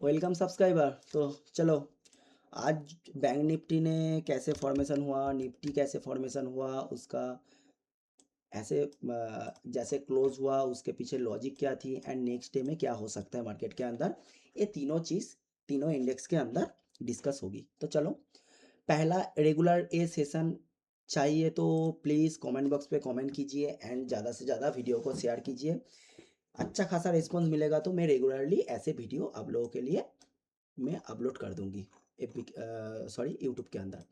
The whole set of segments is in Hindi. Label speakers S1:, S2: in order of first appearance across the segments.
S1: Welcome subscriber. तो चलो, आज बैंक निफ्टी ने कैसे फॉर्मेशन हुआ, निफ्टी कैसे फॉर्मेशन हुआ, उसका ऐसे जैसे क्लोज हुआ, उसके पीछे लॉजिक क्या थी एंड नेक्स्ट डे में क्या हो सकता है मार्केट के अंदर, ये तीनों चीज़ तीनों इंडेक्स के अंदर डिस्कस होगी। तो चलो, पहला रेगुलर ए सेशन चाहिए तो प्लीज़ कमेंट बॉक्स पे कमेंट कीजिए एंड ज़्यादा से ज़्यादा वीडियो को शेयर कीजिए। अच्छा खासा रिस्पॉन्स मिलेगा तो मैं रेगुलरली ऐसे वीडियो आप लोगों के लिए मैं अपलोड कर दूंगी एपिक सॉरी यूट्यूब के अंदर।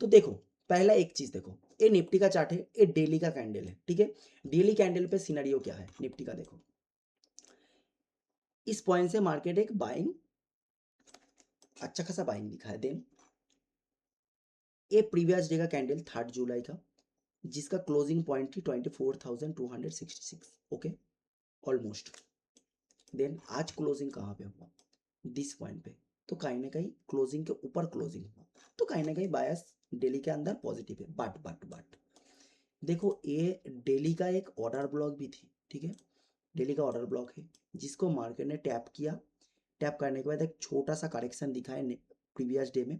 S1: तो देखो, पहला एक चीज देखो, ये निफ्टी का चार्ट है, ये डेली का कैंडल है, ठीक है। डेली कैंडल पे सिनेरियो क्या है निफ्टी का, देखो इस पॉइंट से मार्केट एक बाइंग, अच्छा खासा बाइंग दिखा है। देन ये प्रीवियस डे का कैंडल 3 जुलाई का, जिसका क्लोजिंग पॉइंट थी 24,266, ओके, ऑलमोस्ट। देन आज क्लोजिंग कहाँ पे हुआ, दिस पॉइंट पे। तो कहीं ना कहीं क्लोजिंग के ऊपर क्लोजिंग हुआ, तो कहीं ना कहीं बायस डेली के अंदर पॉजिटिव है। बट देखो, ये डेली का एक ऑर्डर ब्लॉक भी थी, ठीक है। डेली का ऑर्डर ब्लॉक है जिसको मार्केट ने टैप किया। टैप करने के बाद एक छोटा सा करेक्शन दिखा है प्रीवियस डे में।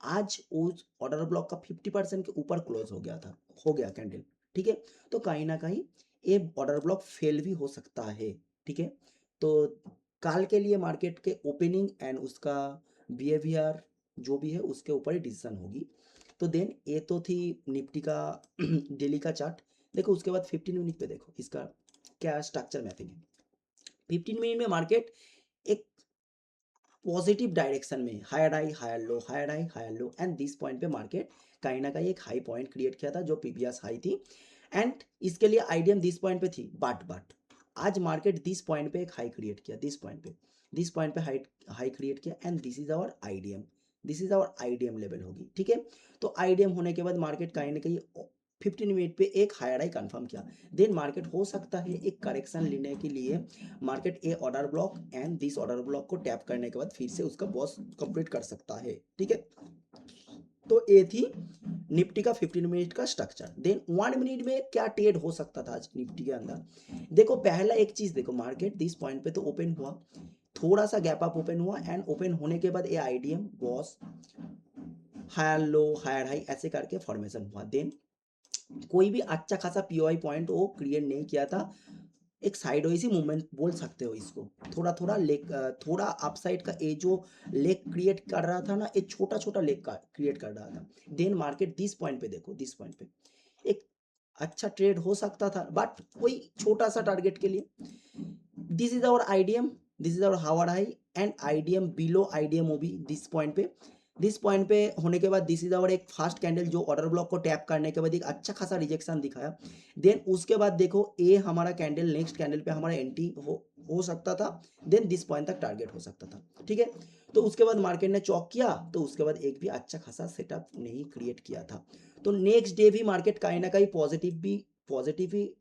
S1: आज उस ऑर्डर ब्लॉक का 50% के ऊपर क्लोज हो गया था, हो गया कैंडल, ठीक है। तो कहीं ना कहीं ये ऑर्डर ब्लॉक फेल भी हो सकता है, ठीक है। तो कल के लिए मार्केट के ओपनिंग एंड उसका बिहेवियर जो भी है उसके ऊपर ही डिसीजन होगी। तो देन ये तो थी निफ्टी का डेली का चार्ट। देखो उसके बाद 15 मिनट पे देखो इसका क्या स्ट्रक्चर मैपिंग है। 15 मिनट में मार्केट एक पॉजिटिव डायरेक्शन में higher high higher low, higher high higher low, and this point पे मार्केट कहीं ना कहीं एक हाई पॉइंट क्रिएट किया था जो प्रीवियस हाई थी, एंड इसके लिए आईडीएम दिस पॉइंट पे थी। बट आज मार्केट दिस पॉइंट पे एक हाई क्रिएट किया, दिस पॉइंट पे हाई हाई क्रिएट किया, and this is our IDM, this is our IDM level होगी, ठीक है। तो आईडीएम होने के बाद मार्केट कहीं ना कहीं 15 मिनट पे एक हायर हाई कंफर्म किया। देन मार्केट हो सकता है एक करेक्शन लेने के लिए market A order block and this order block को टैप करने के बाद फिर से उसका बॉस कंप्लीट कर सकता है, ठीक है। तो ये थी निफ्टी का 15 मिनट का स्ट्रक्चर। देन 1 मिनट में क्या ट्रेड हो सकता था आज निफ्टी के अंदर। देखो पहला एक चीज देखो, मार्केट दिस पॉइंट पे तो ओपन हुआ, थोड़ा सा गैप अप ओपन हुआ, एंड ओपन होने के बाद ये IDM boss higher low higher high ऐसे करके फॉर्मेशन हुआ। देन कोई भी अच्छा खासा पीओआई पॉइंट वो क्रिएट नहीं किया था, एक साइडवेज ही मूवमेंट बोल सकते हो इसको। थोड़ा थोड़ा लेग, थोड़ा अपसाइड का ये जो लेग क्रिएट कर रहा था ना, एक छोटा छोटा लेग का क्रिएट कर रहा था। देन मार्केट दिस पॉइंट पे देखो, दिस पॉइंट पे एक अच्छा ट्रेड हो सकता था, बट वही छोटा सा टारगेट के लिए। This is our IDM, this is our hour high, and IDM below IDM ओ भी दिस पॉइंट पे। दिस पॉइंट पे होने के बाद दिस इज आवर एक फास्ट कैंडल जो ऑर्डर ब्लॉक को टैप करने के बाद एक अच्छा खासा रिजेक्शन दिखाया। देन उसके बाद देखो ये हमारा कैंडल नेक्स्ट कैंडल पे हमारा एंट्री हो सकता था। देन दिस पॉइंट तक टारगेट हो सकता था, ठीक है। तो उसके बाद मार्केट ने चौक किया, तो उसके बाद एक भी अच्छा खासा सेटअप नहीं क्रिएट किया था। तो नेक्स्ट डे भी मार्केट कहीं ना कहीं पॉजिटिव ही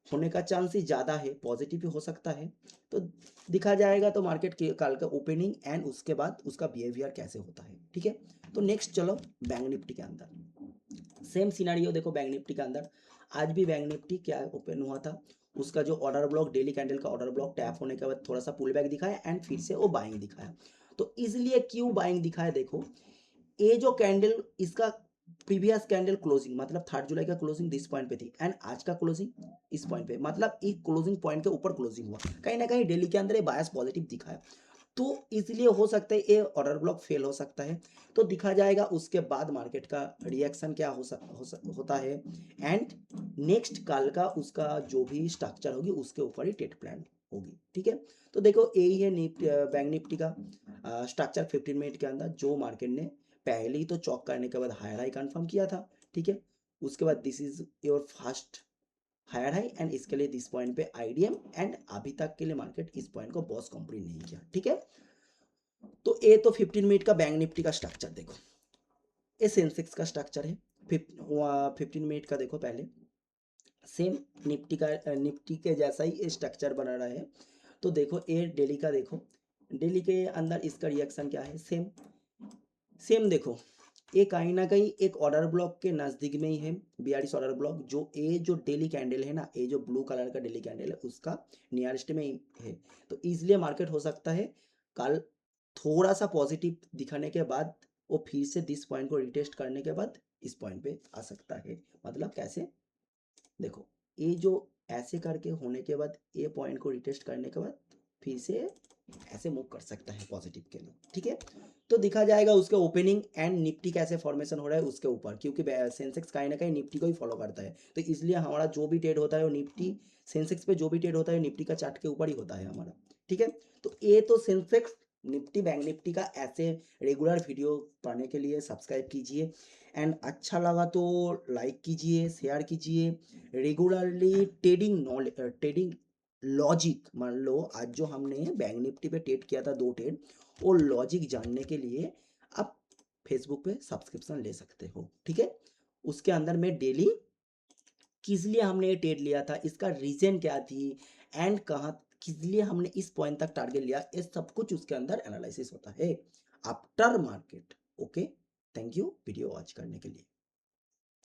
S1: होने का चांस ही ज़्यादा है, पॉजिटिव ही हो सकता है। तो दिखा जाएगा तो मार्केट के कल का ओपनिंग एंड उसके बाद उसका बिहेवियर कैसे होता है, ठीक है। तो नेक्स्ट चलो बैंक निफ्टी के अंदर सेम सिनारियो देखो। बैंक निफ्टी के अंदर आज भी बैंक निफ्टी क्या ओपन हुआ था, उसका जो ऑर्डर ब्लॉक डेली कैंडल का ऑर्डर ब्लॉक टैप होने के बाद थोड़ा सा पुल बैक दिखाया एंड फिर से वो बाइंग दिखाया। तो इसलिए क्यों बाइंग दिखाया, देखो ये जो कैंडल इसका प्रीवियस कैंडल क्लोजिंग मतलब 3 जुलाई का क्लोजिंग दिस पॉइंट पे थी, एंड आज का क्लोजिंग इस पॉइंट पे, मतलब एक क्लोजिंग पॉइंट के ऊपर क्लोजिंग हुआ। कहीं ना कहीं डेली के अंदर ये बायस पॉजिटिव दिखा है, तो इसलिए हो सकता है ये ऑर्डर ब्लॉक फेल हो सकता है। तो दिखा जाएगा उसके बाद मार्केट का रिएक्शन क्या होता है, एंड नेक्स्ट कल का उसका जो भी स्ट्रक्चर होगी उसके ऊपर ही ट्रेड प्लान होगी, ठीक है। तो देखो यही है बैंक निफ्टी का स्ट्रक्चर 15 मिनट के अंदर, जो मार्केट ने पहले ही तो चौक करने के बाद हायर हाई कंफर्म किया था, ठीक है। उसके बाद this is your first higher high, and इसके लिए दिस पॉइंट पे आईडीएम, एंड अभी तक के लिए मार्केट इस पॉइंट को बॉस कंप्लीट नहीं किया, ठीक है। तो ये तो 15 मिनट का बैंक निफ्टी का स्ट्रक्चर देखो। ये सेंसेक्स का स्ट्रक्चर है 15 मिनट का, देखो पहले सेम निफ्टी के जैसा ही स्ट्रक्चर बना रहा है। तो देखो ये डेली का देखो, डेली के अंदर इसका रिएक्शन क्या है, सेम सेम देखो। ये कहीं ना कहीं एक ऑर्डर ब्लॉक के नजदीक में ही है, 42 ऑर्डर ब्लॉक, जो ये जो डेली कैंडल है ना, ये जो ब्लू कलर का डेली कैंडल है उसका नियरेस्ट में ही है। तो इसलिए मार्केट हो सकता है कल थोड़ा सा पॉजिटिव दिखाने के बाद वो फिर से दिस पॉइंट को रिटेस्ट करने के बाद इस पॉइंट पे आ सकता है। मतलब कैसे, देखो ये जो ऐसे करके होने के बाद ये पॉइंट को रिटेस्ट करने के बाद फिर से ऐसे मूव कर सकता है पॉजिटिव के लिए, ठीक है। तो दिखा जाएगा उसके ओपनिंग एंड निफ्टी कैसे फॉर्मेशन हो रहा है उसके ऊपर, क्योंकि सेंसेक्स कहीं ना कहीं निफ्टी को ही फॉलो करता है, तो इसलिए हमारा जो भी ट्रेड होता है वो निफ्टी, सेंसेक्स पे जो भी ट्रेड होता है निफ्टी का चार्ट के ऊपर ही होता है हमारा, ठीक है। तो ये तो सेंसेक्स निफ्टी बैंक निफ्टी का ऐसे रेगुलर वीडियो पाने के लिए सब्सक्राइब कीजिए, एंड अच्छा लगा तो लाइक कीजिए, शेयर कीजिए। रेगुलरली ट्रेडिंग लॉजिक, मान लो आज जो हमने बैंक निफ्टी पे ट्रेड किया था 2 ट्रेड, वो लॉजिक जानने के लिए आप फेसबुक पे सब्सक्रिप्शन ले सकते हो, ठीक है। उसके अंदर में डेली किस लिए हमने ये ट्रेड लिया था, इसका रीजन क्या थी, एंड कहाँ किस लिए हमने इस पॉइंट तक टारगेट लिया, ये सब कुछ उसके अंदर एनालिसिस होता है after market. Okay, thank you video watch करने के लिए।